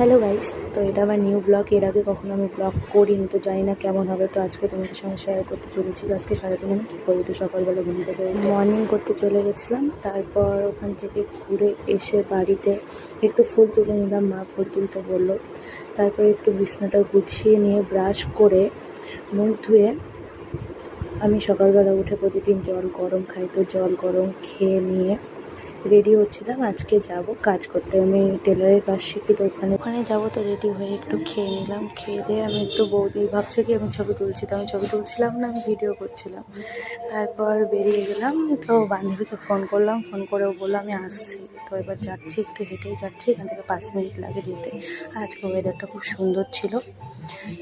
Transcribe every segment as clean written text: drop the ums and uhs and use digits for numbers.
Hello guys, তো এটা আমার নিউ ব্লগ। এর আগে কখনো আমি ব্লগ করিনি, তো জানি না কেমন হবে। তো আজকে তোমাদের সঙ্গে শেয়ার করতে চলেছি আজকে সারাদিন আমি কী করি। তো সকালবেলা ঘুম থেকে মর্নিং করতে চলে গেছিলাম, তারপর ওখান থেকে ঘুরে এসে বাড়িতে একটু ফুল তুলে নিলাম, মা ফুল তুলতে বললো। তারপর একটু বিছনাটা গুছিয়ে নিয়ে ব্রাশ করে মুখ ধুয়ে আমি সকালবেলা উঠে প্রতিদিন জল গরম খাই, তো জল গরম খেয়ে নিয়ে রেডি হচ্ছিলাম। আজকে যাব কাজ করতে, আমি টেলারের কাজ শিখি, তো ওখানে যাবো। তো রেডি হয়ে একটু খেয়ে নিলাম, খেয়ে দিয়ে আমি একটু বৌদি ভাবছে কি আমি ছবি তুলছি, তো আমি ছবি তুলছিলাম না, আমি ভিডিও করছিলাম। তারপর বেরিয়ে গেলাম, তো বান্ধবীকে ফোন করলাম, ফোন করেও বললো আমি আসছি। তো এবার যাচ্ছি, একটু হেঁটেই যাচ্ছি, এখান থেকে 5 মিনিট লাগে যেতে। আর আজকে ওয়েদারটা খুব সুন্দর ছিল,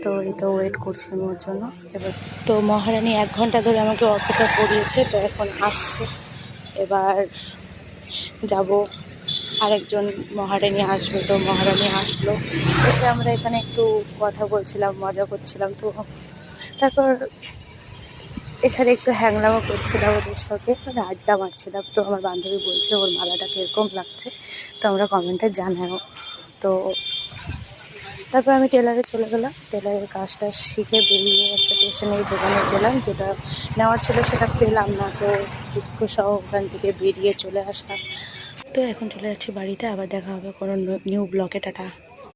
তো এই তো ওয়েট করছি আমি ওর জন্য। এবার তো মহারানী 1 ঘন্টা ধরে আমাকে অপেক্ষা করিয়েছে, তো এখন আসছে। এবার যাব, আরেকজন মহারানী আসবে, তো মহারানী আসলো, এসে আমরা এখানে একটু কথা বলছিলাম, মজা করছিলাম। তো তারপর এখানে একটু হ্যাংলামও করছিলাম ওদের সাথে, মানে আড্ডা মারছিলাম। তো আমার বান্ধবী বলছে ওর মালাটা কীরকম লাগছে, তো আমরা কমেন্টে জানাও। তো তারপর আমি টেলারে চলে গেলাম, টেলারের কাজটা শিখে বেরিয়ে একটা স্টেশনারি দোকানে গেলাম, যেটা নেওয়ার ছিল সেটা পেলাম না, তো দুঃখ সহ ওখান থেকে বেরিয়ে চলে আসলাম। তো এখন চলে যাচ্ছি বাড়িতে, আবার দেখা হবে কোনো নিউ ব্লগে। টাটা।